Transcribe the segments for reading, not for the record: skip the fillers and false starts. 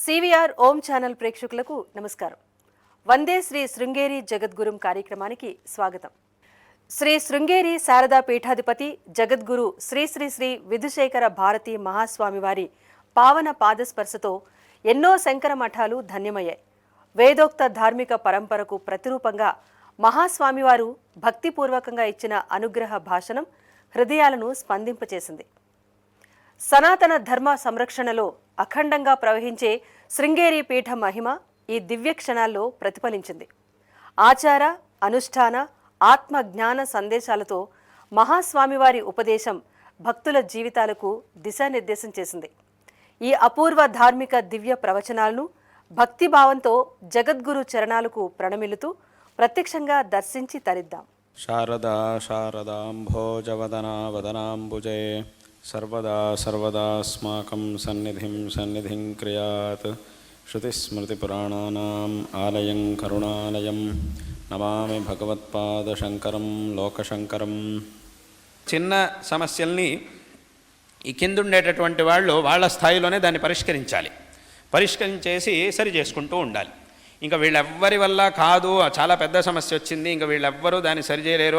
CVR ఓం channel ప్రేక్షకులకు నమస్కారం. వందే శ్రీ శృంగేరి జగద్గురుం కార్యక్రమానికి స్వాగతం. శ్రీ శృంగేరి శారదా పీఠాధిపతి జగద్గురు శ్రీ శ్రీ శ్రీ విధుశేఖర భారతీ మహాస్వామివారి పావన పాదస్పర్శతో ఎన్నో శంకర మఠాలు ధన్యమయ్యాయి. వేదోక్త ధార్మిక పరంపరకు ప్రతిరూపంగా మహాస్వామివారు భక్తిపూర్వకంగా ఇచ్చిన అనుగ్రహ భాషణం హృదయాలను స్పందింపచేసింది. సనాతన ధర్మ సంరక్షణలో అఖండంగా ప్రవహించే శృంగేరి పీఠ మహిమ ఈ దివ్య క్షణాల్లో ప్రతిఫలించింది. ఆచార అనుష్ఠాన ఆత్మ జ్ఞాన సందేశాలతో మహాస్వామివారి ఉపదేశం భక్తుల జీవితాలకు దిశానిర్దేశం చేసింది. ఈ అపూర్వ ధార్మిక దివ్య ప్రవచనాలను భక్తిభావంతో జగద్గురు చరణాలకు ప్రణమిలుతూ ప్రత్యక్షంగా దర్శించి తరిద్దాం. శారదా శారదాంభోజవదనా వదనాంబుజే సర్వదా సర్వదాస్మాకం సన్నిధిం క్రియాత్. శృతిస్మృతిపురాణానాం ఆలయం కరుణాలయం నమామి భగవత్పాదశంకరం లోకశంకరం. చిన్న సమస్యల్ని ఈ కిందుండేటటువంటి వాళ్ళు వాళ్ళ స్థాయిలోనే దాన్ని పరిష్కరించేసి సరి చేసుకుంటూ ఉండాలి. ఇంకా వీళ్ళెవ్వరి వల్ల కాదు, చాలా పెద్ద సమస్య వచ్చింది, ఇంకా వీళ్ళెవ్వరూ దాన్ని సరిచేయలేరు,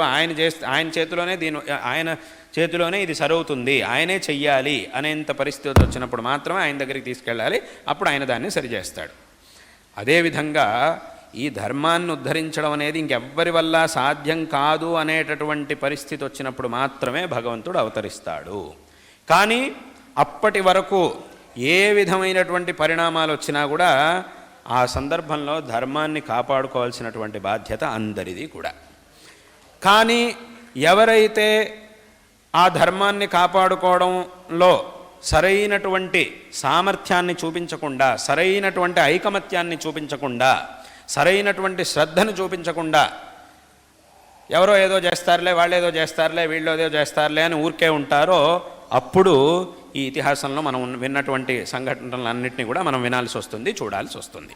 ఆయన చేతిలోనే ఇది సరవుతుంది, ఆయనే చెయ్యాలి అనేంత పరిస్థితి వచ్చినప్పుడు మాత్రమే ఆయన దగ్గరికి తీసుకెళ్ళాలి. అప్పుడు ఆయన దాన్ని సరిచేస్తాడు. అదేవిధంగా ఈ ధర్మాన్ని ఉద్ధరించడం అనేది ఇంకెవ్వరి వల్ల సాధ్యం కాదు అనేటటువంటి పరిస్థితి వచ్చినప్పుడు మాత్రమే భగవంతుడు అవతరిస్తాడు. కానీ అప్పటి వరకు ఏ విధమైనటువంటి పరిణామాలు వచ్చినా కూడా ఆ సందర్భంలో ధర్మాన్ని కాపాడుకోవాల్సినటువంటి బాధ్యత అందరిది కూడా. కానీ ఎవరైతే ఆ ధర్మాన్ని కాపాడుకోవడంలో సరైనటువంటి సామర్థ్యాన్ని చూపించకుండా, సరైనటువంటి ఐకమత్యాన్ని చూపించకుండా, సరైనటువంటి శ్రద్ధను చూపించకుండా, ఎవరో ఏదో చేస్తారులే, వాళ్ళు ఏదో చేస్తారులే, వీళ్ళు ఏదో చేస్తారులే అని ఊరికే ఉంటారో, అప్పుడు ఈ ఇతిహాసంలో మనం విన్నటువంటి సంఘటనలన్నింటినీ కూడా మనం వినాల్సి వస్తుంది, చూడాల్సి వస్తుంది.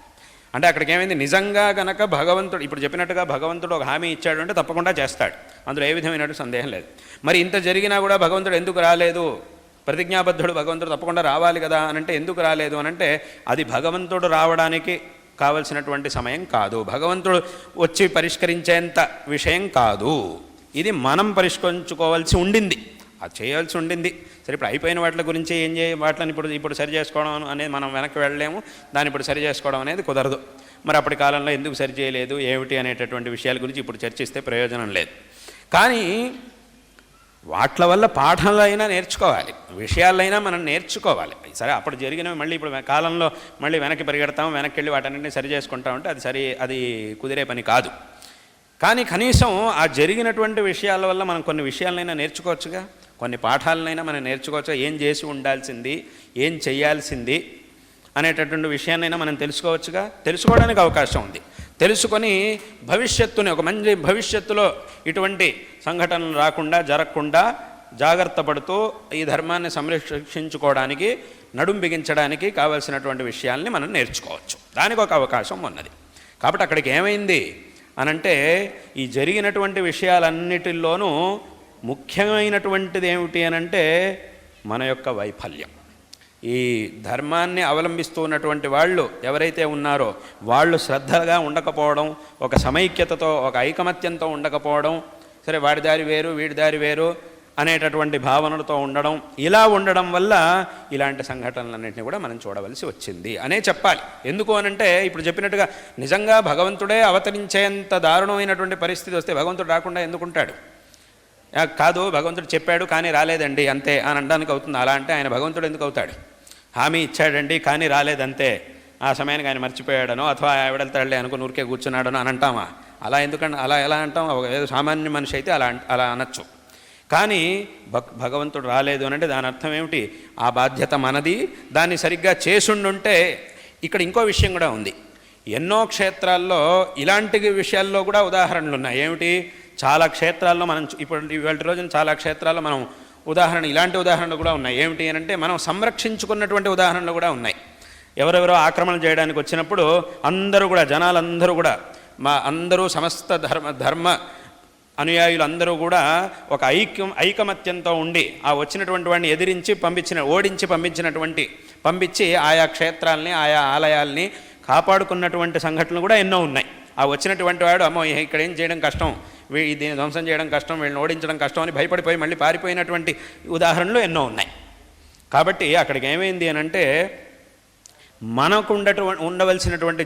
అంటే అక్కడికి ఏమైంది, నిజంగా గనక భగవంతుడు ఇప్పుడు చెప్పినట్టుగా భగవంతుడు ఒక హామీ ఇచ్చాడు అంటే తప్పకుండా చేస్తాడు, అందులో ఏ విధమైనటువంటి సందేహం లేదు. మరి ఇంత జరిగినా కూడా భగవంతుడు ఎందుకు రాలేదు, ప్రతిజ్ఞాబద్ధుడు భగవంతుడు తప్పకుండా రావాలి కదా అని అంటే ఎందుకు రాలేదు అని అంటే అది భగవంతుడు రావడానికి కావలసినటువంటి సమయం కాదు, భగవంతుడు వచ్చి పరిష్కరించేంత విషయం కాదు. ఇది మనం పరిష్కరించుకోవాల్సి ఉండింది, అది చేయాల్సి ఉండింది. సరే, ఇప్పుడు అయిపోయిన వాటి గురించి వాటిని ఇప్పుడు సరి చేసుకోవడం అనేది మనం వెనక్కి వెళ్ళలేము, దాన్ని ఇప్పుడు సరి చేసుకోవడం అనేది కుదరదు. మరి అప్పటి కాలంలో ఎందుకు సరి చేయలేదు ఏమిటి అనేటటువంటి విషయాల గురించి ఇప్పుడు చర్చిస్తే ప్రయోజనం లేదు. కానీ వాట్ల వల్ల పాఠాలైనా నేర్చుకోవాలి, విషయాలైనా మనం నేర్చుకోవాలి. సరే, అప్పుడు జరిగినవి మళ్ళీ ఇప్పుడు కాలంలో మళ్ళీ వెనక్కి పరిగెడతాం, వెనక్కి వెళ్ళి వాటన్నింటినీ సరి చేసుకుంటామంటే అది కుదిరే పని కాదు. కానీ కనీసం ఆ జరిగినటువంటి విషయాల వల్ల మనం కొన్ని విషయాలైనా నేర్చుకోవచ్చుగా, కొన్ని పాఠాలనైనా మనం నేర్చుకోవచ్చు. ఏం చేసి ఉండాల్సింది, ఏం చేయాల్సింది అనేటటువంటి విషయాన్నైనా మనం తెలుసుకోవచ్చుగా, తెలుసుకోవడానికి అవకాశం ఉంది. తెలుసుకొని భవిష్యత్తుని, ఒక మంచి భవిష్యత్తులో ఇటువంటి సంఘటనలు రాకుండా జరగకుండా జాగ్రత్త పడుతూ ఈ ధర్మాన్ని సంరక్షించుకోవడానికి, నడుం బిగించడానికి కావాల్సినటువంటి విషయాల్ని మనం నేర్చుకోవచ్చు. దానికి ఒక అవకాశం ఉన్నది. కాబట్టి అక్కడికి ఏమైంది అనంటే, ఈ జరిగినటువంటి విషయాలన్నిటిల్లోనూ ముఖ్యమైనటువంటిది ఏమిటి అనంటే మన యొక్క వైఫల్యం. ఈ ధర్మాన్ని అవలంబిస్తూ ఉన్నటువంటి వాళ్ళు ఎవరైతే ఉన్నారో వాళ్ళు శ్రద్ధగా ఉండకపోవడం, ఒక సమైక్యతతో, ఒక ఐకమత్యంతో ఉండకపోవడం, సరే వాడి దారి వేరు వీడి దారి వేరు అనేటటువంటి భావనలతో ఉండడం, ఇలా ఉండడం వల్ల ఇలాంటి సంఘటనలన్నింటినీ కూడా మనం చూడవలసి వచ్చింది అనే చెప్పాలి. ఎందుకు అనంటే ఇప్పుడు చెప్పినట్టుగా నిజంగా భగవంతుడే అవతరించేంత దారుణమైనటువంటి పరిస్థితి వస్తే భగవంతుడు రాకుండా ఎందుకుంటాడు? కాదు, భగవంతుడు చెప్పాడు కానీ రాలేదండి అంతే అని అనడానికి అవుతుంది. అలా అంటే ఆయన భగవంతుడు ఎందుకు అవుతాడు? హామీ ఇచ్చాడండి కానీ రాలేదంతే, ఆ సమయానికి ఆయన మర్చిపోయాడనో అథవా ఎవడెళ్తాడులే అనుకుని ఊరికే కూర్చున్నాడనో అని అంటామా? అలా ఎందుకంటే అలా ఎలా అంటాం? ఏదో సామాన్య మనిషి అయితే అలా అనొచ్చు. కానీ భగవంతుడు రాలేదు అని అంటే దాని అర్థం ఏమిటి? ఆ బాధ్యత మనది. దాన్ని సరిగ్గా చేసుండుంటే. ఇక్కడ ఇంకో విషయం కూడా ఉంది. ఎన్నో క్షేత్రాల్లో ఇలాంటి విషయాల్లో కూడా ఉదాహరణలు ఉన్నాయి. ఏమిటి? చాలా క్షేత్రాల్లో మనం ఇప్పుడు ఇవాళ రోజున చాలా క్షేత్రాల్లో మనం ఇలాంటి ఉదాహరణలు కూడా ఉన్నాయి. ఏమిటి అని అంటే మనం సంరక్షించుకున్నటువంటి ఉదాహరణలు కూడా ఉన్నాయి. ఎవరెవరో ఆక్రమణ చేయడానికి వచ్చినప్పుడు అందరూ కూడా, జనాలందరూ కూడా, అందరూ సమస్త ధర్మ అనుయాయులు అందరూ కూడా ఒక ఐకమత్యంతో ఉండి ఆ వచ్చినటువంటి వాడిని ఎదిరించి ఓడించి పంపించి ఆయా క్షేత్రాలని ఆయా ఆలయాల్ని కాపాడుకున్నటువంటి సంఘటనలు కూడా ఎన్నో ఉన్నాయి. ఆ వచ్చినటువంటి వాడు అమ్మో ఇక్కడ ఏం చేయడం కష్టం, దీన్ని ధ్వంసం చేయడం కష్టం, వీళ్ళని ఓడించడం కష్టం అని భయపడిపోయి మళ్ళీ పారిపోయినటువంటి ఉదాహరణలు ఎన్నో ఉన్నాయి. కాబట్టి అక్కడికి ఏమైంది అని అంటే మనకు ఉండవలసినటువంటి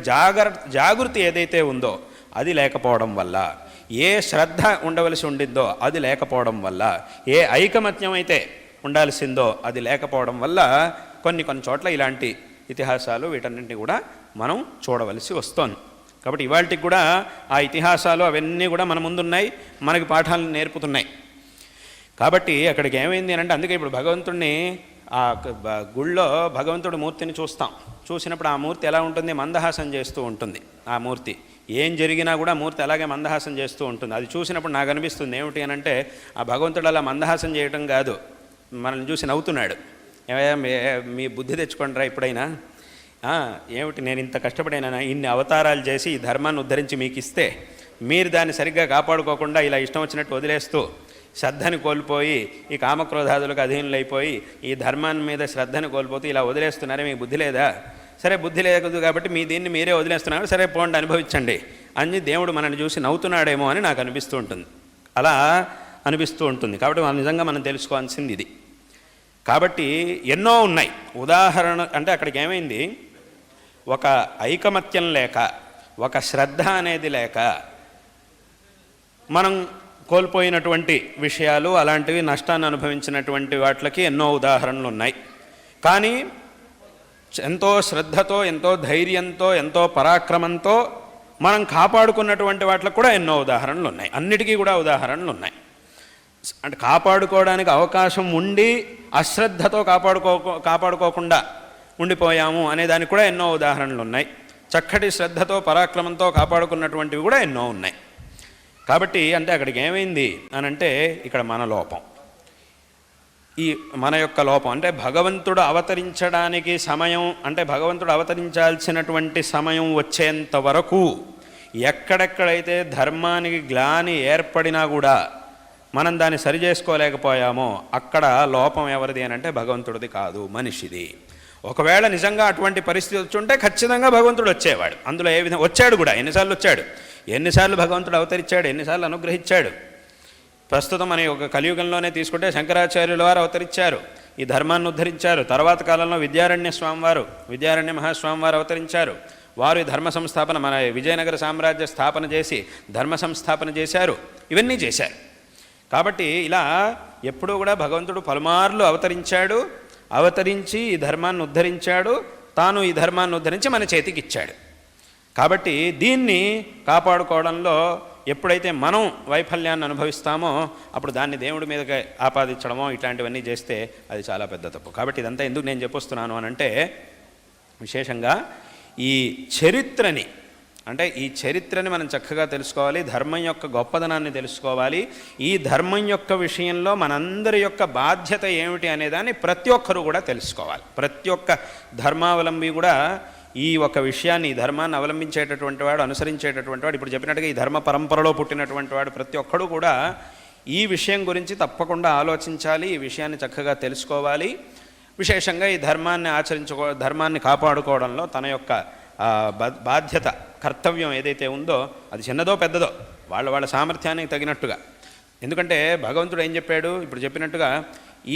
జాగృతి ఏదైతే ఉందో అది లేకపోవడం వల్ల, ఏ శ్రద్ధ ఉండవలసి ఉండిందో అది లేకపోవడం వల్ల, ఏ ఐకమత్యం అయితే ఉండాల్సిందో అది లేకపోవడం వల్ల కొన్ని చోట్ల ఇలాంటి ఇతిహాసాలు వీటన్నింటినీ కూడా మనం చూడవలసి వస్తోంది. కాబట్టి ఇవాళకి కూడా ఆ ఇతిహాసాలు అవన్నీ కూడా మన ముందున్నాయి, మనకి పాఠాలను నేర్పుతున్నాయి. కాబట్టి అక్కడికి ఏమైంది అని అంటే అందుకే ఇప్పుడు భగవంతుడిని ఆ గుళ్ళో భగవంతుడి మూర్తిని చూసినప్పుడు ఆ మూర్తి ఎలా ఉంటుంది, మందహాసం చేస్తూ ఉంటుంది. ఆ మూర్తి ఏం జరిగినా కూడా మూర్తి అలాగే మందహాసం చేస్తూ ఉంటుంది. అది చూసినప్పుడు నాకు అనిపిస్తుంది ఏమిటి అని అంటే ఆ భగవంతుడు అలా మందహాసం చేయటం కాదు, మనల్ని చూసి నవ్వుతున్నాడు. మీ బుద్ధి తెచ్చుకోండిరా ఇప్పుడైనా, ఏమిటి నేను ఇంత కష్టపడైనా ఇన్ని అవతారాలు చేసి ఈ ధర్మాన్ని ఉద్ధరించి మీకు ఇస్తే మీరు దాన్ని సరిగ్గా కాపాడుకోకుండా ఇలా ఇష్టం వచ్చినట్టు వదిలేస్తూ శ్రద్ధని కోల్పోయి ఈ కామక్రోధాదులకు అధీనులైపోయి ఈ ధర్మాన్ని మీద శ్రద్ధని కోల్పోతూ ఇలా వదిలేస్తున్నారే, మీకు బుద్ధి లేదా? సరే బుద్ధి లేదు కాబట్టి దీన్ని మీరే వదిలేస్తున్నారు, సరే పోండి అనుభవించండి అని దేవుడు మనల్ని చూసి నవ్వుతున్నాడేమో అని నాకు అనిపిస్తూ ఉంటుంది. అలా అనిపిస్తూ ఉంటుంది. కాబట్టి నిజంగా మనం తెలుసుకోవాల్సింది ఇది. కాబట్టి ఎన్నో ఉన్నాయి ఉదాహరణ. అంటే అక్కడికి ఏమైంది, ఒక ఐకమత్యం లేక, ఒక శ్రద్ధ అనేది లేక మనం కోల్పోయినటువంటి విషయాలు, అలాంటివి నష్టాన్ని అనుభవించినటువంటి వాటికి ఎన్నో ఉదాహరణలు ఉన్నాయి. కానీ ఎంతో శ్రద్ధతో, ఎంతో ధైర్యంతో, ఎంతో పరాక్రమంతో మనం కాపాడుకున్నటువంటి వాటికి కూడా ఎన్నో ఉదాహరణలు ఉన్నాయి. అన్నిటికీ కూడా ఉదాహరణలు ఉన్నాయి. అంటే కాపాడుకోవడానికి అవకాశం ఉండి అశ్రద్ధతో కాపాడుకోకుండా ఉండిపోయాము అనే దానికి కూడా ఎన్నో ఉదాహరణలు ఉన్నాయి. చక్కటి శ్రద్ధతో పరాక్రమంతో కాపాడుకున్నటువంటివి కూడా ఎన్నో ఉన్నాయి. కాబట్టి అంటే అక్కడికి ఏమైంది అని అంటే ఇక్కడ మన లోపం, ఈ మన యొక్క లోపం అంటే భగవంతుడు అవతరించడానికి సమయం, అంటే భగవంతుడు అవతరించాల్సినటువంటి సమయం వచ్చేంత వరకు ఎక్కడెక్కడైతే ధర్మానికి గ్లాని ఏర్పడినా కూడా మనం దాన్ని సరిచేసుకోలేకపోయామో అక్కడ లోపం ఎవరిది అని అంటే భగవంతుడిది కాదు, మనిషిది. ఒకవేళ నిజంగా అటువంటి పరిస్థితి వచ్చుంటే ఖచ్చితంగా భగవంతుడు వచ్చేవాడు. అందులో ఏ విధంగా వచ్చాడు కూడా, ఎన్నిసార్లు భగవంతుడు అవతరించాడు, ఎన్నిసార్లు అనుగ్రహించాడు. ప్రస్తుతం మన ఒక కలియుగంలోనే తీసుకుంటే శంకరాచార్యుల వారు అవతరించారు, ఈ ధర్మాన్ని ఉద్ధరించారు. తర్వాత కాలంలో విద్యారణ్య మహాస్వామి వారు అవతరించారు. వారు ఈ ధర్మ సంస్థాపన, మన విజయనగర సామ్రాజ్య స్థాపన చేసి ధర్మ సంస్థాపన చేశారు. ఇవన్నీ చేశారు. కాబట్టి ఇలా ఎప్పుడూ కూడా భగవంతుడు పలుమార్లు అవతరించి ఈ ధర్మాన్ని ఉద్ధరించాడు. తాను ఈ ధర్మాన్ని ఉద్ధరించి మన చేతికి ఇచ్చాడు. కాబట్టి దీన్ని కాపాడుకోవడంలో ఎప్పుడైతే మనం వైఫల్యాన్ని అనుభవిస్తామో అప్పుడు దాన్ని దేవుడి మీదకి ఆపాదించడమో ఇట్లాంటివన్నీ చేస్తే అది చాలా పెద్ద తప్పు. కాబట్టి ఇదంతా ఎందుకు నేను చెప్పొస్తున్నాను అని అంటే విశేషంగా ఈ చరిత్రని మనం చక్కగా తెలుసుకోవాలి. ధర్మం యొక్క గొప్పదనాన్ని తెలుసుకోవాలి. ఈ ధర్మం యొక్క విషయంలో మనందరి యొక్క బాధ్యత ఏమిటి అనేదాన్ని ప్రతి ఒక్కరూ కూడా తెలుసుకోవాలి. ప్రతి ఒక్క ధర్మావలంబి కూడా ఈ ఒక విషయాన్ని, ఈ ధర్మాన్ని అవలంబించేటటువంటి వాడు, అనుసరించేటటువంటి వాడు, ఇప్పుడు చెప్పినట్టుగా ఈ ధర్మ పరంపరలో పుట్టినటువంటి వాడు ప్రతి ఒక్కడు కూడా ఈ విషయం గురించి తప్పకుండా ఆలోచించాలి. ఈ విషయాన్ని చక్కగా తెలుసుకోవాలి. విశేషంగా ఈ ధర్మాన్ని కాపాడుకోవడంలో తన యొక్క బాధ్యత, కర్తవ్యం ఏదైతే ఉందో అది చిన్నదో పెద్దదో వాళ్ళ సామర్థ్యానికి తగినట్టుగా. ఎందుకంటే భగవంతుడు ఏం చెప్పాడు, ఇప్పుడు చెప్పినట్టుగా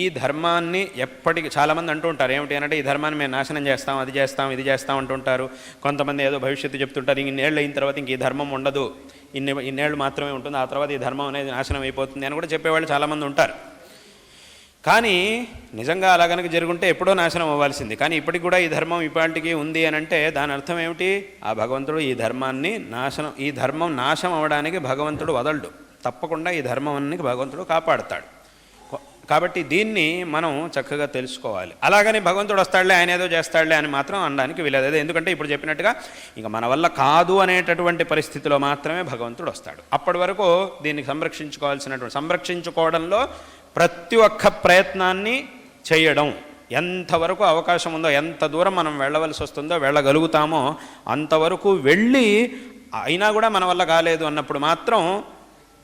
ఈ ధర్మాన్ని ఎప్పటికీ చాలామంది అంటూ ఉంటారు ఏమిటి అంటే ఈ ధర్మాన్ని మేము నాశనం చేస్తాం, అది చేస్తాం, ఇది చేస్తాం అంటుంటారు. కొంతమంది ఏదో భవిష్యత్తు చెప్తుంటారు, ఇన్నేళ్ళు అయిన తర్వాత ఇంక ఈ ధర్మం ఉండదు, ఇన్నేళ్ళు మాత్రమే ఉంటుంది, ఆ తర్వాత ఈ ధర్మం అనేది నాశనం అయిపోతుంది అని కూడా చెప్పేవాళ్ళు చాలామంది ఉంటారు. కానీ నిజంగా అలా కనుక జరుగుంటే ఎప్పుడో నాశనం అవ్వాల్సింది. కానీ ఇప్పటికి కూడా ఈ ధర్మం ఇప్పటికీ ఉంది అని అంటే దాని అర్థం ఏమిటి, ఆ భగవంతుడు ఈ ధర్మం నాశనం అవ్వడానికి భగవంతుడు వదలడు. తప్పకుండా ఈ ధర్మాన్ని భగవంతుడు కాపాడుతాడు. కాబట్టి దీన్ని మనం చక్కగా తెలుసుకోవాలి. అలాగని భగవంతుడు వస్తాడులే, ఆయన ఏదో చేస్తాడులే అని మాత్రం అనడానికి వీలేదు. ఎందుకంటే ఇప్పుడు చెప్పినట్టుగా ఇంకా మన వల్ల కాదు అనేటటువంటి పరిస్థితిలో మాత్రమే భగవంతుడు వస్తాడు. అప్పటి వరకు దీన్ని సంరక్షించుకోవడంలో ప్రతి ఒక్క ప్రయత్నాన్ని చేయడం, ఎంతవరకు అవకాశం ఉందో, ఎంత దూరం మనం వెళ్ళవలసి వస్తుందో, వెళ్ళగలుగుతామో అంతవరకు వెళ్ళి అయినా కూడా మన వల్ల కాలేదు అన్నప్పుడు మాత్రం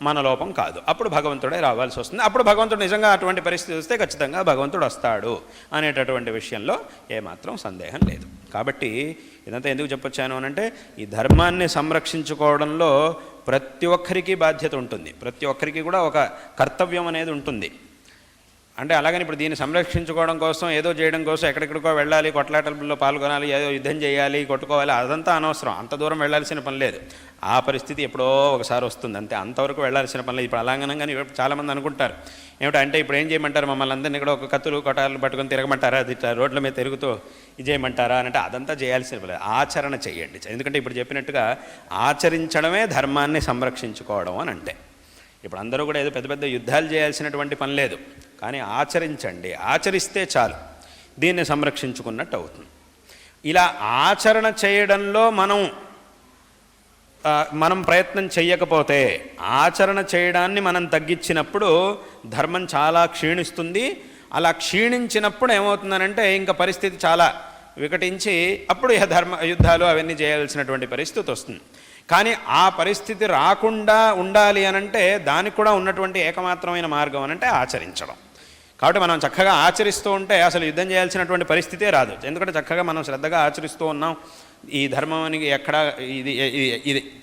మన లోపం కాదు. అప్పుడు భగవంతుడే రావాల్సి వస్తుంది. అప్పుడు భగవంతుడు నిజంగా అటువంటి పరిస్థితి వస్తే ఖచ్చితంగా భగవంతుడు వస్తాడు అనేటటువంటి విషయంలో ఏమాత్రం సందేహం లేదు. కాబట్టి ఇదంతా ఎందుకు చెప్పొచ్చాను అనంటే, ఈ ధర్మాన్ని సంరక్షించుకోవడంలో ప్రతి ఒక్కరికి బాధ్యత ఉంటుంది, ప్రతి ఒక్కరికి కూడా ఒక కర్తవ్యం అనేది ఉంటుంది. అంటే అలాగని ఇప్పుడు దీన్ని సంరక్షించుకోవడం కోసం ఏదో చేయడం కోసం ఎక్కడెక్కడికో వెళ్ళాలి, కొట్లాటల్లో పాల్గొనాలి, ఏదో యుద్ధం చేయాలి, కొట్టుకోవాలి, అదంతా అనవసరం. అంత దూరం వెళ్ళాల్సిన పని లేదు. ఆ పరిస్థితి ఎప్పుడో ఒకసారి వస్తుంది అంతే, అంతవరకు వెళ్ళాల్సిన పని లేదు. ఇప్పుడు అలాగనగానే చాలామంది అనుకుంటారు ఏమిటంటే, ఇప్పుడు ఏం చేయమంటారు, మమ్మల్ని అందరినీ ఇక్కడ ఒక కత్తులు కొట్టాలు పట్టుకొని తిరగమంటారా, అది రోడ్ల మీద తిరుగుతూ ఇది చేయమంటారా అంటే అదంతా చేయాల్సిన పని లేదు. ఆచరణ చేయండి. ఎందుకంటే ఇప్పుడు చెప్పినట్టుగా ఆచరించడమే ధర్మాన్ని సంరక్షించుకోవడం అని అంటే. ఇప్పుడు అందరూ కూడా ఏదో పెద్ద పెద్ద యుద్ధాలు చేయాల్సినటువంటి పని లేదు, కానీ ఆచరించండి. ఆచరిస్తే చాలు, దీన్ని సంరక్షించుకున్నట్టు అవుతుంది. ఇలా ఆచరణ చేయడంలో మనం ప్రయత్నం చేయకపోతే, ఆచరణ చేయడాన్ని మనం తగ్గించినప్పుడు ధర్మం చాలా క్షీణిస్తుంది. అలా క్షీణించినప్పుడు ఏమవుతుందనంటే ఇంకా పరిస్థితి చాలా వికటించి అప్పుడు యుద్ధాలు అవన్నీ చేయాల్సినటువంటి పరిస్థితి వస్తుంది. కానీ ఆ పరిస్థితి రాకుండా ఉండాలి అనంటే దానికి కూడా ఉన్నటువంటి ఏకమాత్రమైన మార్గం అనంటే ఆచరించడం. కాబట్టి మనం చక్కగా ఆచరిస్తూ ఉంటే అసలు యుద్ధం చేయాల్సినటువంటి పరిస్థితే రాదు. ఎందుకంటే చక్కగా మనం శ్రద్ధగా ఆచరిస్తూ ఉన్నాం. ఈ ధర్మానికి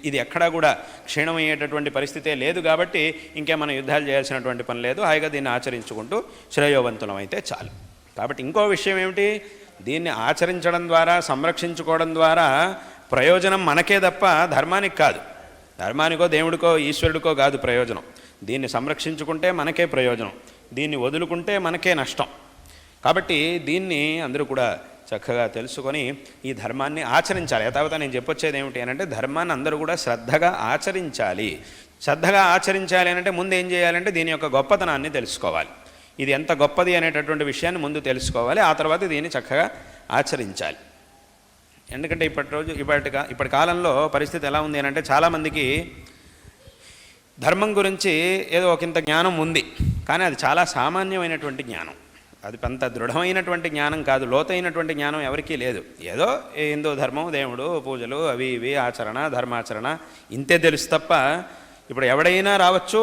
ఇది ఎక్కడా కూడా క్షీణమయ్యేటటువంటి పరిస్థితే లేదు. కాబట్టి ఇంకే మనం యుద్ధాలు చేయాల్సినటువంటి పని లేదు. హాయిగా దీన్ని ఆచరించుకుంటూ శ్రేయోవంతులం అయితే చాలు. కాబట్టి ఇంకో విషయం ఏమిటి, దీన్ని ఆచరించడం ద్వారా, సంరక్షించుకోవడం ద్వారా ప్రయోజనం మనకే తప్ప ధర్మానికి కాదు. ధర్మానికో దేవుడికో ఈశ్వరుడికో కాదు ప్రయోజనం. దీన్ని సంరక్షించుకుంటే మనకే ప్రయోజనం, దీన్ని వదులుకుంటే మనకే నష్టం. కాబట్టి దీన్ని అందరూ కూడా చక్కగా తెలుసుకొని ఈ ధర్మాన్ని ఆచరించాలి. యథావత నేను చెప్పొచ్చేది ఏమిటి అని అంటే, ధర్మాన్ని అందరూ కూడా శ్రద్ధగా ఆచరించాలి. శ్రద్ధగా ఆచరించాలి అంటే ముందు ఏం చేయాలంటే దీని యొక్క గొప్పతనాన్ని తెలుసుకోవాలి. ఇది ఎంత గొప్పది అనేటటువంటి విషయాన్ని ముందు తెలుసుకోవాలి. ఆ తర్వాత దీన్ని చక్కగా ఆచరించాలి. ఎందుకంటే ఇప్పటి కాలంలో పరిస్థితి ఎలా ఉంది అని అంటే, చాలామందికి ధర్మం గురించి ఏదో ఒకంత జ్ఞానం ఉంది, కానీ అది చాలా సామాన్యమైనటువంటి జ్ఞానం. అది అంత దృఢమైనటువంటి జ్ఞానం కాదు, లోతైనటువంటి జ్ఞానం ఎవరికీ లేదు. ఏదో హిందూ ధర్మం, దేవుడు, పూజలు, అవి ఇవి ఆచరణ, ధర్మాచరణ ఇంతే తెలుసు తప్ప, ఇప్పుడు ఎవడైనా రావచ్చు,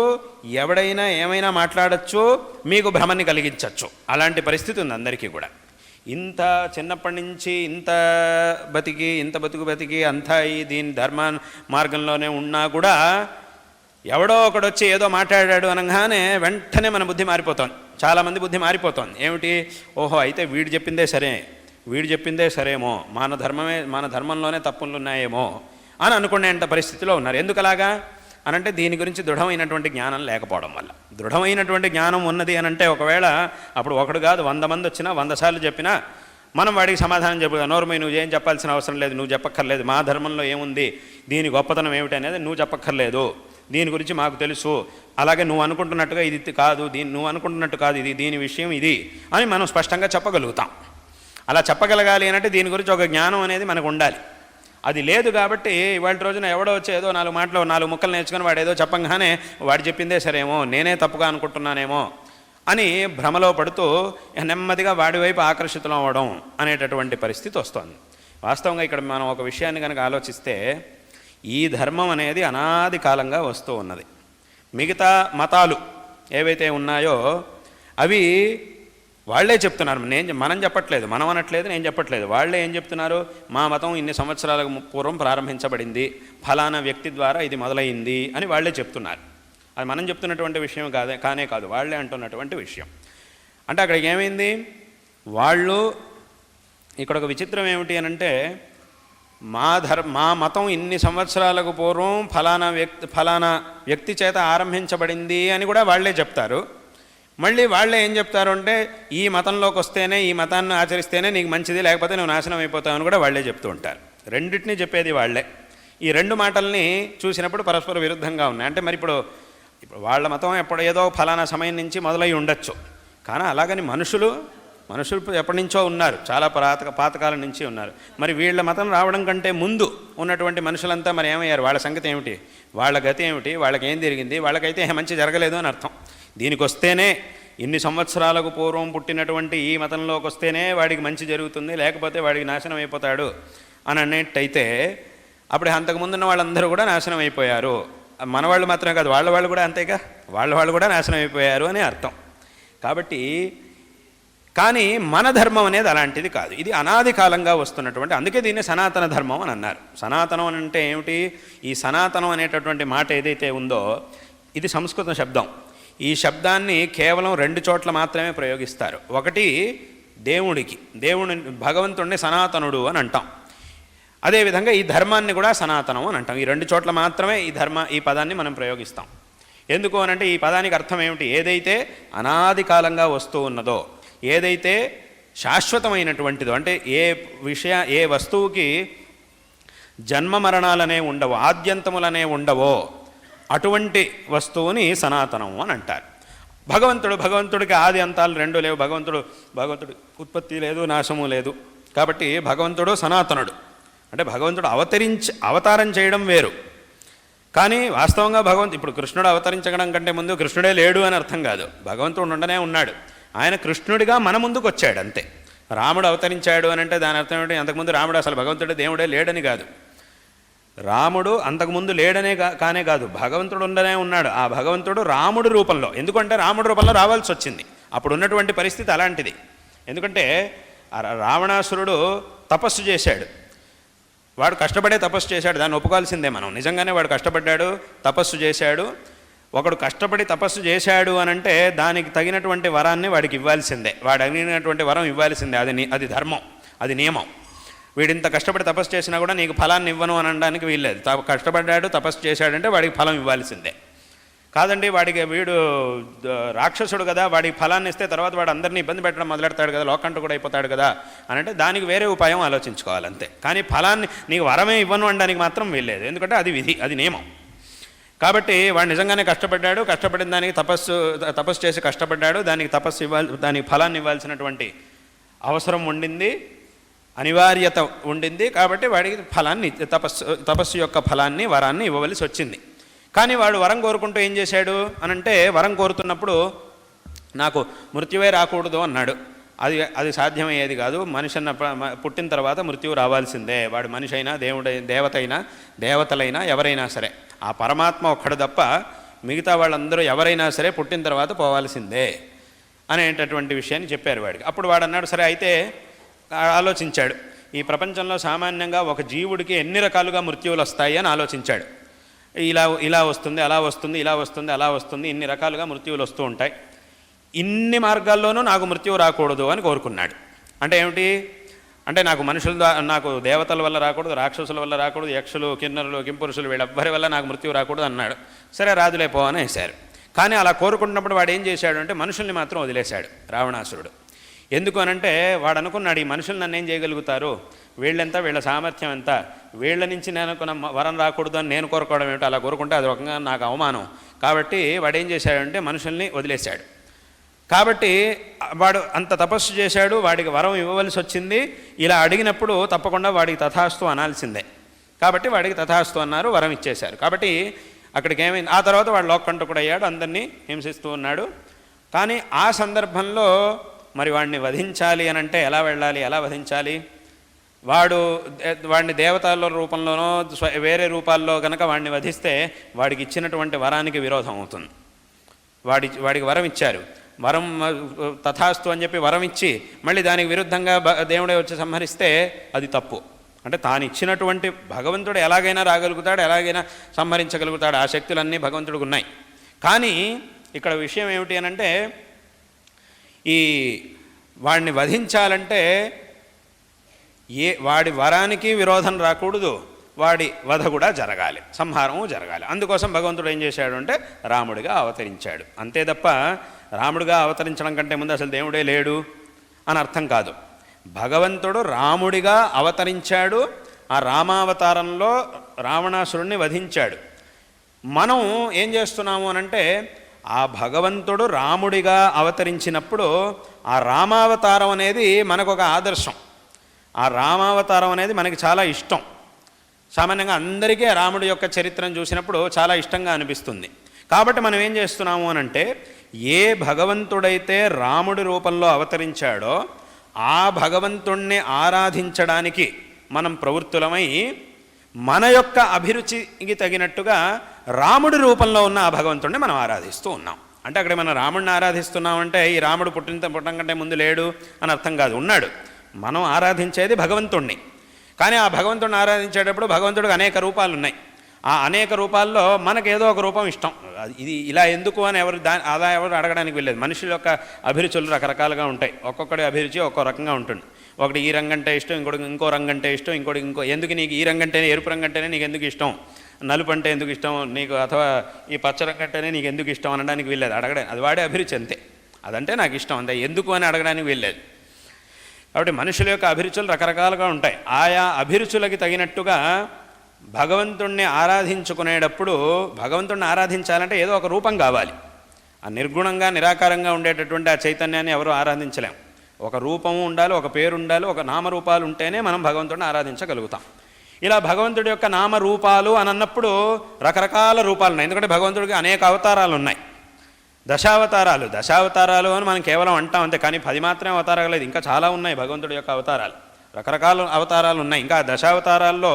ఎవడైనా ఏమైనా మాట్లాడచ్చు, మీకు భ్రమని కలిగించవచ్చు. అలాంటి పరిస్థితి ఉంది అందరికీ కూడా. ఇంత చిన్నప్పటి నుంచి ఇంత బతుకు బతికి అంతా దీని ధర్మ మార్గంలోనే ఉన్నా కూడా ఎవడో ఒకడు వచ్చి ఏదో మాట్లాడాడు అనగానే వెంటనే మన బుద్ధి మారిపోతుంది. చాలామంది బుద్ధి మారిపోతుంది. ఏమిటి, ఓహో అయితే వీడు చెప్పిందే సరేమో, మన ధర్మంలోనే తప్పులు ఉన్నాయేమో అని అనుకునేంత పరిస్థితిలో ఉన్నారు. ఎందుకు అలాగా అనంటే, దీని గురించి దృఢమైనటువంటి జ్ఞానం లేకపోవడం వల్ల. దృఢమైనటువంటి జ్ఞానం ఉన్నది అనంటే ఒకవేళ అప్పుడు ఒకడు కాదు 100 మంది వచ్చినా 100 సార్లు చెప్పినా మనం వాడికి సమాధానం చెప్పుదా, నోరుమై నువ్వు ఏం చెప్పాల్సిన అవసరం లేదు, నువ్వు చెప్పక్కర్లేదు, మా ధర్మంలో ఏముంది, దీని గొప్పతనం ఏమిటి అనేది నువ్వు చెప్పక్కర్లేదు, దీని గురించి మాకు తెలుసు, అలాగే నువ్వు అనుకుంటున్నట్టుగా ఇది కాదు, నువ్వు అనుకుంటున్నట్టు కాదు, దీని విషయం ఇది అని మనం స్పష్టంగా చెప్పగలుగుతాం. అలా చెప్పగలగాలి అంటే దీని గురించి ఒక జ్ఞానం అనేది మనకు ఉండాలి. అది లేదు. కాబట్టి ఇవాళ రోజున ఎవడో వచ్చి ఏదో 4 మాటలు 4 ముక్కలు నేర్చుకొని వాడు ఏదో చెప్పంగానే వాడు చెప్పిందే సరేమో, నేనే తప్పుగా అనుకుంటున్నానేమో అని భ్రమలో పడుతూ నెమ్మదిగా వాడి వైపు ఆకర్షితులం అవ్వడం అనేటటువంటి పరిస్థితి వస్తుంది. వాస్తవంగా ఇక్కడ మనం ఒక విషయాన్ని కనుక ఆలోచిస్తే, ఈ ధర్మం అనేది అనాది కాలంగా వస్తూ ఉన్నది. మిగతా మతాలు ఏవైతే ఉన్నాయో అవి వాళ్లే చెప్తున్నారు, మనం చెప్పట్లేదు, మనం అనట్లేదు, నేను చెప్పట్లేదు. వాళ్లే ఏం చెప్తున్నారు, మా మతం ఇన్ని సంవత్సరాల పూర్వం ప్రారంభించబడింది, ఫలానా వ్యక్తి ద్వారా ఇది మొదలైంది అని వాళ్లే చెప్తున్నారు. అది మనం చెప్తున్నటువంటి విషయం కానే కాదు, వాళ్లే అంటున్నటువంటి విషయం. అంటే అక్కడ ఏమైంది, వాళ్ళు ఇక్కడ ఒక విచిత్రం ఏమిటి అనంటే, మా మతం ఇన్ని సంవత్సరాలకు పూర్వం ఫలానా వ్యక్తి చేత ఆరంభించబడింది అని కూడా వాళ్లే చెప్తారు. మళ్ళీ వాళ్ళే ఏం చెప్తారు అంటే, ఈ మతంలోకి వస్తేనే, ఈ మతాన్ని ఆచరిస్తేనే నీకు మంచిది, లేకపోతే నువ్వు నాశనం అయిపోతావు అని కూడా వాళ్లే చెప్తూ ఉంటారు. రెండింటినీ చెప్పేది వాళ్లే. ఈ 2 మాటల్ని చూసినప్పుడు పరస్పర విరుద్ధంగా ఉన్నాయి. అంటే మరి ఇప్పుడు వాళ్ళ మతం ఏదో ఫలానా సమయం నుంచి మొదలై ఉండొచ్చు, కానీ అలాగని మనుషులు ఎప్పటి నుంచో ఉన్నారు, చాలా పాతకాలం నుంచి ఉన్నారు. మరి వీళ్ళ మతం రావడం కంటే ముందు ఉన్నటువంటి మనుషులంతా మరి ఏమయ్యారు, వాళ్ళ సంగతి ఏమిటి, వాళ్ళ గతి ఏమిటి, వాళ్ళకి ఏం జరిగింది, వాళ్ళకైతే మంచి జరగలేదు అని అర్థం. దీనికి వస్తేనే, ఇన్ని సంవత్సరాలకు పూర్వం పుట్టినటువంటి ఈ మతంలోకి వస్తేనే వాడికి మంచి జరుగుతుంది, లేకపోతే వాడికి నాశనం అయిపోతాడు అని అన్నట్టయితే, అప్పుడు అంతకుముందున్న వాళ్ళందరూ కూడా నాశనం అయిపోయారు మనవాళ్ళు మాత్రమే కాదు, వాళ్ళు కూడా అంతేగా, వాళ్ళు కూడా నాశనం అయిపోయారు అని అర్థం. కాబట్టి కానీ మన ధర్మం అనేది అలాంటిది కాదు, ఇది అనాది కాలంగా వస్తున్నటువంటి, అందుకే దీన్ని సనాతన ధర్మం అని అన్నారు. సనాతనం అని అంటే ఏమిటి? ఈ సనాతనం అనేటటువంటి మాట ఏదైతే ఉందో ఇది సంస్కృత శబ్దం. ఈ శబ్దాన్ని కేవలం 2 చోట్ల మాత్రమే ప్రయోగిస్తారు. ఒకటి దేవుని భగవంతుడిని సనాతనుడు అని అంటాం. అదేవిధంగా ఈ ధర్మాన్ని కూడా సనాతనం అని అంటాం. ఈ 2 చోట్ల మాత్రమే ఈ పదాన్ని మనం ప్రయోగిస్తాం. ఎందుకు అనంటే ఈ పదానికి అర్థం ఏమిటి? ఏదైతే అనాది కాలంగా వస్తూ ఉన్నదో, ఏదైతే శాశ్వతమైనటువంటిదో, అంటే ఏ వస్తువుకి జన్మ మరణాలనే ఉండవో, ఆద్యంతములనే ఉండవో అటువంటి వస్తువుని సనాతనం అని అంటారు. భగవంతుడికి ఆది అంతాలు 2 లేవు. భగవంతుడు ఉత్పత్తి లేదు, నాశము లేదు. కాబట్టి భగవంతుడు సనాతనుడు. అంటే భగవంతుడు అవతారం చేయడం వేరు. కానీ వాస్తవంగా ఇప్పుడు కృష్ణుడు అవతరించడం కంటే ముందు కృష్ణుడే లేడు అని అర్థం కాదు. భగవంతుడు ఉండనే ఉన్నాడు. ఆయన కృష్ణుడిగా మన ముందుకు వచ్చాడు అంతే. రాముడు అవతరించాడు అని అంటే దాని అర్థం ఏంటి? అంతకుముందు రాముడు అసలు భగవంతుడే దేవుడే లేడని కాదు. రాముడు అంతకుముందు లేడనే కానే కాదు, భగవంతుడు ఉండనే ఉన్నాడు. ఆ భగవంతుడు రాముడి రూపంలో, ఎందుకంటే రాముడి రూపంలో రావాల్సి వచ్చింది. అప్పుడు ఉన్నటువంటి పరిస్థితి అలాంటిది. ఎందుకంటే రావణాసురుడు తపస్సు చేశాడు, వాడు కష్టపడే తపస్సు చేశాడు, దాన్ని ఒప్పుకోవాల్సిందే మనం. నిజంగానే వాడు కష్టపడ్డాడు, తపస్సు చేశాడు. ఒకడు కష్టపడి తపస్సు చేశాడు అని అంటే దానికి తగినటువంటి వరాన్ని వాడికి ఇవ్వాల్సిందే, వాడు అడిగినటువంటి వరం ఇవ్వాల్సిందే. అది ధర్మం, అది నియమం. వీడింత కష్టపడి తపస్సు చేసినా కూడా నీకు ఫలాన్ని ఇవ్వను అని అనడానికి వీల్లేదు. కష్టపడ్డాడు, తపస్సు చేశాడంటే వాడికి ఫలం ఇవ్వాల్సిందే. కాదండి వీడు రాక్షసుడు కదా, వాడికి ఫలాన్ని ఇస్తే తర్వాత వాడు అందరినీ ఇబ్బంది పెట్టడం మొదలెడతాడు కదా, లోకంట కూడా అయిపోతాడు కదా అని అంటే దానికి వేరే ఉపాయం ఆలోచించుకోవాలంతే. కానీ ఫలాన్ని నీకు వరమే ఇవ్వను అనడానికి మాత్రం వీల్లేదు, ఎందుకంటే అది విధి, అది నియమం. కాబట్టి వాడు నిజంగానే కష్టపడిన దానికి తపస్సు చేసి కష్టపడ్డాడు, దానికి ఫలాన్ని ఇవ్వాల్సినటువంటి అవసరం ఉండింది, అనివార్యత ఉండింది. కాబట్టి వాడికి ఫలాన్ని తపస్సు యొక్క ఫలాన్ని, వరాన్ని ఇవ్వవలసి వచ్చింది. కానీ వాడు వరం కోరుకుంటూ ఏం చేశాడు అనంటే, వరం కోరుతున్నప్పుడు నాకు మృత్యువే రాకూడదు అన్నాడు. అది సాధ్యమయ్యేది కాదు. మనిషి పుట్టిన తర్వాత మృత్యువు రావాల్సిందే. వాడు మనిషి అయినా, దేవతలైనా ఎవరైనా సరే, ఆ పరమాత్మ ఒక్కడు తప్ప మిగతా వాళ్ళందరూ ఎవరైనా సరే పుట్టిన తర్వాత పోవాల్సిందే అనేటటువంటి విషయాన్ని చెప్పారు వాడికి. అప్పుడు వాడు అన్నాడు, సరే అయితే ఆలోచించాడు. ఈ ప్రపంచంలో సామాన్యంగా ఒక జీవుడికి ఎన్ని రకాలుగా మృత్యువులు వస్తాయి అని ఆలోచించాడు. ఇలా వస్తుంది, అలా వస్తుంది, ఇలా వస్తుంది, అలా వస్తుంది, ఇన్ని రకాలుగా మృత్యువులు వస్తూ ఉంటాయి. ఇన్ని మార్గాల్లోనూ నాకు మృత్యువు రాకూడదు అని కోరుకున్నాడు. అంటే ఏమిటి అంటే నాకు దేవతల వల్ల రాకూడదు, రాక్షసుల వల్ల రాకూడదు, యక్షులు, కిన్నరులు, కింపురుషులు వీళ్ళెవ్వరి వల్ల నాకు మృత్యువు రాకూడదు అన్నాడు. సరే రాజులే పో అని వేశారు. కానీ అలా కోరుకుంటున్నప్పుడు వాడు ఏం చేశాడు అంటే మనుషుల్ని మాత్రం వదిలేశాడు రావణాసురుడు. ఎందుకు అనంటే వాడు అనుకున్నాడు, ఈ మనుషులు నన్ను ఏం చేయగలుగుతారు, వీళ్ళెంత, వీళ్ళ సామర్థ్యం ఎంత, వీళ్ళ నుంచి నేను వరం రాకూడదు అని నేను కోరుకోవడం ఏమిటో, అలా కోరుకుంటే అది రకంగా నాకు అవమానం. కాబట్టి వాడు ఏం చేశాడంటే మనుషుల్ని వదిలేశాడు. కాబట్టి వాడు అంత తపస్సు చేశాడు, వాడికి వరం ఇవ్వవలసి వచ్చింది. ఇలా అడిగినప్పుడు తప్పకుండా వాడికి తథాస్తు అనాల్సిందే. కాబట్టి వాడికి తథాస్తు అన్నారు, వరం ఇచ్చేశారు. కాబట్టి అక్కడికి ఏమైంది, ఆ తర్వాత వాడు లోకంటకుడు అయ్యాడు, అందరినీ హింసిస్తూ ఉన్నాడు. కానీ ఆ సందర్భంలో మరి వాడిని వధించాలి అని అంటే ఎలా వెళ్ళాలి, ఎలా వధించాలి? వాడిని దేవతల రూపంలోనో వేరే రూపాల్లో కనుక వాడిని వధిస్తే వాడికి ఇచ్చినటువంటి వరానికి విరోధం అవుతుంది. వాడికి వరం ఇచ్చారు, వరం తథాస్తు అని చెప్పి వరం ఇచ్చి మళ్ళీ దానికి విరుద్ధంగా దేవుడే వచ్చి సంహరిస్తే అది తప్పు. అంటే తాను ఇచ్చినటువంటి భగవంతుడు ఎలాగైనా రాగలుగుతాడు, ఎలాగైనా సంహరించగలుగుతాడు, ఆ శక్తులన్నీ భగవంతుడికి ఉన్నాయి. కానీ ఇక్కడ విషయం ఏమిటి అనంటే, ఈ వాడిని వధించాలంటే వాడి వరానికి విరోధం రాకూడదు, వాడి వధ కూడా జరగాలి, సంహారము జరగాలి. అందుకోసం భగవంతుడు ఏం చేశాడు అంటే రాముడిగా అవతరించాడు. అంతే తప్ప రాముడిగా అవతరించడం కంటే ముందు అసలు దేవుడే లేడు అని అర్థం కాదు. భగవంతుడు రాముడిగా అవతరించాడు, ఆ రామావతారంలో రావణాసురుణ్ణి వధించాడు. మనం ఏం చేస్తున్నాము అనంటే, ఆ భగవంతుడు రాముడిగా అవతరించినప్పుడు ఆ రామావతారం అనేది మనకు ఒక ఆదర్శం. ఆ రామావతారం అనేది మనకి చాలా ఇష్టం. సామాన్యంగా అందరికీ రాముడి యొక్క చరిత్రను చూసినప్పుడు చాలా ఇష్టంగా అనిపిస్తుంది. కాబట్టి మనం ఏం చేస్తున్నాము అనంటే, ఏ భగవంతుడైతే రాముడి రూపంలో అవతరించాడో ఆ భగవంతుణ్ణి ఆరాధించడానికి మనం ప్రవృత్తులమై మన యొక్క అభిరుచికి తగినట్టుగా రాముడి రూపంలో ఉన్న ఆ భగవంతుడిని మనం ఆరాధిస్తూ ఉన్నాం. అంటే అక్కడ మనం రాముడిని ఆరాధిస్తున్నామంటే ఈ రాముడు పుట్టడం కంటే ముందు లేడు అని అర్థం కాదు, ఉన్నాడు. మనం ఆరాధించేది భగవంతుణ్ణి. కానీ ఆ భగవంతుడిని ఆరాధించేటప్పుడు భగవంతుడికి అనేక రూపాలు ఉన్నాయి. ఆ అనేక రూపాల్లో మనకేదో ఒక రూపం ఇష్టం. ఇది ఇలా ఎందుకు అని ఎవరు అడగడానికి వెళ్ళలేదు. మనుషుల యొక్క అభిరుచులు రకరకాలుగా ఉంటాయి. ఒక్కొక్కటి అభిరుచి ఒక్కో రకంగా ఉంటుంది. ఒకటి ఈ రంగు అంటే ఇష్టం, ఇంకో రంగు అంటే ఇష్టం, ఇంకో ఎందుకు నీకు ఈ రంగు అంటేనే, ఎరుపు రంగు అంటేనే నీకు ఎందుకు ఇష్టం, నలుపు అంటే ఎందుకు ఇష్టం నీకు, అథవా ఈ పచ్చ రంగు అంటేనే నీకు ఎందుకు ఇష్టం అనడానికి వెళ్ళలేదు. అడగడానికి అది వాడే అభిరుచి అంతే. అదంటే నాకు ఇష్టం అంతే, ఎందుకు అని అడగడానికి వెళ్ళలేదు. కాబట్టి మనుషుల యొక్క అభిరుచులు రకరకాలుగా ఉంటాయి. ఆయా అభిరుచులకి తగినట్టుగా భగవంతుణ్ణి ఆరాధించుకునేటప్పుడు భగవంతుణ్ణి ఆరాధించాలంటే ఏదో ఒక రూపం కావాలి. ఆ నిర్గుణంగా నిరాకారంగా ఉండేటటువంటి ఆ చైతన్యాన్ని ఎవరు ఆరాధించలేం. ఒక రూపము ఉండాలి, ఒక పేరు ఉండాలి, ఒక నామరూపాలు ఉంటేనే మనం భగవంతుడిని ఆరాధించగలుగుతాం. ఇలా భగవంతుడి యొక్క నామరూపాలు అని అన్నప్పుడు రకరకాల రూపాలు ఉన్నాయి. ఎందుకంటే భగవంతుడికి అనేక అవతారాలు ఉన్నాయి. దశావతారాలు అని మనం కేవలం అంటాం అంతే. కానీ 10 మాత్రమే అవతారాలు లేదు, ఇంకా చాలా ఉన్నాయి భగవంతుడి యొక్క అవతారాలు. రకరకాల అవతారాలు ఉన్నాయి. ఇంకా దశావతారాల్లో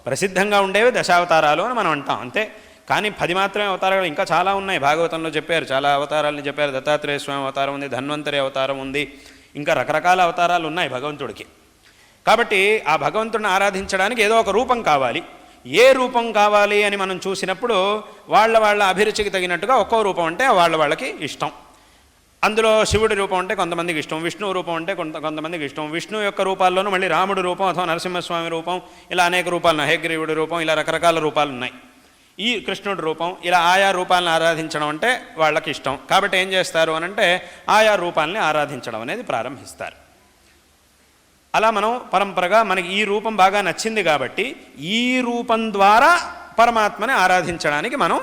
ప్రసిద్ధంగా ఉండేవి దశావతారాలు అని మనం అంటాం అంతే. కానీ 10 మాత్రమే అవతారాలు, ఇంకా చాలా ఉన్నాయి. భాగవతంలో చెప్పారు, చాలా అవతారాలని చెప్పారు. దత్తాత్రేయ స్వామి అవతారం ఉంది, ధన్వంతరి అవతారం ఉంది, ఇంకా రకరకాల అవతారాలు ఉన్నాయి భగవంతుడికి. కాబట్టి ఆ భగవంతుడిని ఆరాధించడానికి ఏదో ఒక రూపం కావాలి. ఏ రూపం కావాలి అని మనం చూసినప్పుడు వాళ్ళ అభిరుచికి తగినట్టుగా ఒక్కో రూపం అంటే వాళ్ళకి ఇష్టం. అందులో శివుడి రూపం అంటే కొంతమందికి ఇష్టం, విష్ణువు రూపం అంటే కొంతమందికి ఇష్టం. విష్ణువు యొక్క రూపాల్లోనూ మళ్ళీ రాముడి రూపం అథవా నరసింహస్వామి రూపం, ఇలా అనేక రూపాలు ఉన్నాయి. హయగ్రీవుడి రూపం, ఇలా రకరకాల రూపాలు ఉన్నాయి. ఈ కృష్ణుడి రూపం, ఇలా ఆయా రూపాలను ఆరాధించడం అంటే వాళ్ళకి ఇష్టం. కాబట్టి ఏం చేస్తారు అనంటే ఆయా రూపాలని ఆరాధించడం అనేది ప్రారంభిస్తారు. అలా మనం పరంపరగా మనకి ఈ రూపం బాగా నచ్చింది కాబట్టి ఈ రూపం ద్వారా పరమాత్మని ఆరాధించడానికి మనం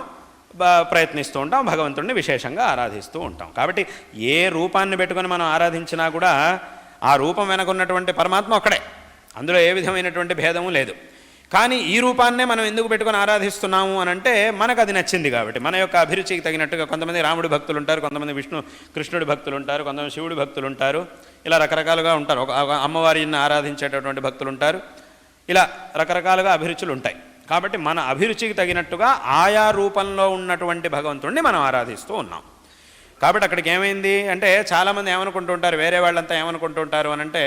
ప్రయత్నిస్తూ ఉంటాం. భగవంతుడిని విశేషంగా ఆరాధిస్తూ ఉంటాం. కాబట్టి ఏ రూపాన్ని పెట్టుకొని మనం ఆరాధించినా కూడా ఆ రూపం వెనకున్నటువంటి పరమాత్మ ఒక్కడే, అందులో ఏ విధమైనటువంటి భేదము లేదు. కానీ ఈ రూపాన్నే మనం ఎందుకు పెట్టుకొని ఆరాధిస్తున్నాము అని అంటే మనకు అది నచ్చింది కాబట్టి, మన యొక్క అభిరుచికి తగినట్టుగా. కొంతమంది రాముడి భక్తులు ఉంటారు, కొంతమంది కృష్ణుడి భక్తులు ఉంటారు, కొంతమంది శివుడి భక్తులు ఉంటారు, ఇలా రకరకాలుగా ఉంటారు. ఒక అమ్మవారిని ఆరాధించేటటువంటి భక్తులు ఉంటారు. ఇలా రకరకాలుగా అభిరుచులు ఉంటాయి. కాబట్టి మన అభిరుచికి తగినట్టుగా ఆయా రూపంలో ఉన్నటువంటి భగవంతుడిని మనం ఆరాధిస్తూ ఉన్నాం. కాబట్టి అక్కడికి ఏమైంది అంటే చాలామంది ఏమనుకుంటూ ఉంటారు, వేరే వాళ్ళంతా ఏమనుకుంటూ ఉంటారు అని అంటే,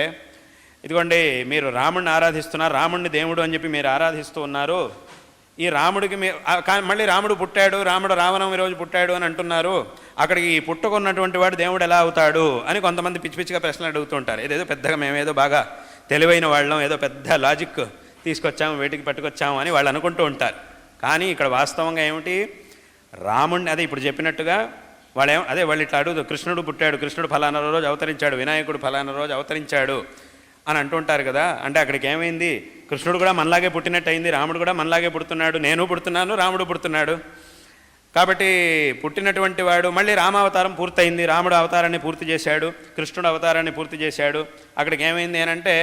ఇదిగోండి మీరు రాముడిని ఆరాధిస్తున్నారు, రాముడిని దేవుడు అని చెప్పి మీరు ఆరాధిస్తూ ఉన్నారు. ఈ రాముడికి మళ్ళీ రాముడు పుట్టాడు, రామనవమి రోజు పుట్టాడు అని అంటున్నారు. అక్కడికి పుట్టుకున్నటువంటి వాడు దేవుడు ఎలా అవుతాడు అని కొంతమంది పిచ్చి పిచ్చిగా ప్రశ్నలు అడుగుతూ ఉంటారు. ఏదేదో పెద్దగా మేమేదో బాగా తెలివైన వాళ్ళం, ఏదో పెద్ద లాజిక్ తీసుకొచ్చాము, వేటికి పట్టుకొచ్చాము అని వాళ్ళు అనుకుంటూ ఉంటారు. కానీ ఇక్కడ వాస్తవంగా ఏమిటి, రాముడిని అదే ఇప్పుడు చెప్పినట్టుగా వాళ్ళు ఇట్లా అడుగుతూ, కృష్ణుడు పుట్టాడు, కృష్ణుడు ఫలానా రోజు అవతరించాడు, వినాయకుడు ఫలానా రోజు అవతరించాడు అని అంటుంటారు కదా. అంటే అక్కడికి ఏమైంది, కృష్ణుడు కూడా మనలాగే పుట్టినట్టు అయింది, రాముడు కూడా మనలాగే పుడుతున్నాడు, నేను పుడుతున్నాను, రాముడు పుడుతున్నాడు. కాబట్టి పుట్టినటువంటి వాడు మళ్ళీ రామావతారం పూర్తయింది, రాముడు అవతారాన్ని పూర్తి చేశాడు, కృష్ణుడు అవతారాన్ని పూర్తి చేశాడు. అక్కడికి ఏమైంది అని అంటే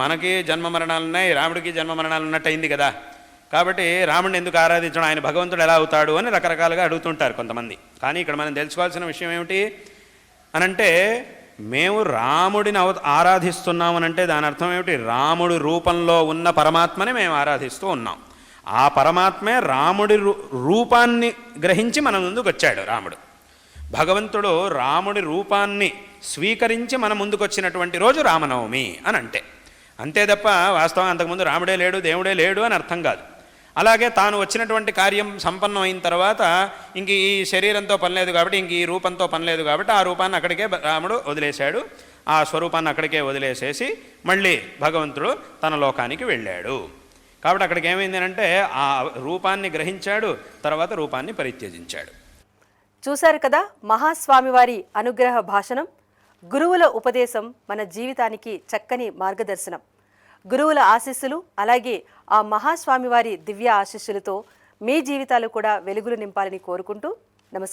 మనకి జన్మ మరణాలు ఉన్నాయి, రాముడికి జన్మ మరణాలు ఉన్నట్టు అయింది కదా. కాబట్టి రాముడిని ఎందుకు ఆరాధించడం, ఆయన భగవంతుడు ఎలా అవుతాడు అని రకరకాలుగా అడుగుతుంటారు కొంతమంది. కానీ ఇక్కడ మనం తెలుసుకోవాల్సిన విషయం ఏమిటి అనంటే, మేము రాముడిని ఆరాధిస్తున్నామనంటే దాని అర్థం ఏమిటి, రాముడి రూపంలో ఉన్న పరమాత్మని మేము ఆరాధిస్తూ ఉన్నాం. ఆ పరమాత్మే రాముడి రూపాన్ని గ్రహించి మన ముందుకు వచ్చాడు. రాముడు భగవంతుడు రాముడి రూపాన్ని స్వీకరించి మన ముందుకు వచ్చినటువంటి రోజు రామనవమి అని అంతే తప్ప వాస్తవం అంతకుముందు రాముడే లేడు, దేవుడే లేడు అని అర్థం కాదు. అలాగే తాను వచ్చినటువంటి కార్యం సంపన్నం అయిన తర్వాత ఇంక ఈ శరీరంతో పని లేదు కాబట్టి, ఇంక ఈ రూపంతో పని లేదు కాబట్టి ఆ రూపాన్ని అక్కడికే రాముడు వదిలేశాడు. ఆ స్వరూపాన్ని అక్కడికే వదిలేసేసి మళ్ళీ భగవంతుడు తన లోకానికి వెళ్ళాడు. కాబట్టి అక్కడికి ఏమైంది అంటే ఆ రూపాన్ని గ్రహించాడు, తర్వాత రూపాన్ని పరిత్యజించాడు. చూశారు కదా మహాస్వామివారి అనుగ్రహ భాషణం. గురువుల ఉపదేశం మన జీవితానికి చక్కని మార్గదర్శనం. గురువుల ఆశీస్సులు అలాగే ఆ మహాస్వామివారి దివ్య ఆశీస్సులతో మీ జీవితాలు కూడా వెలుగులు నింపాలని కోరుకుంటూ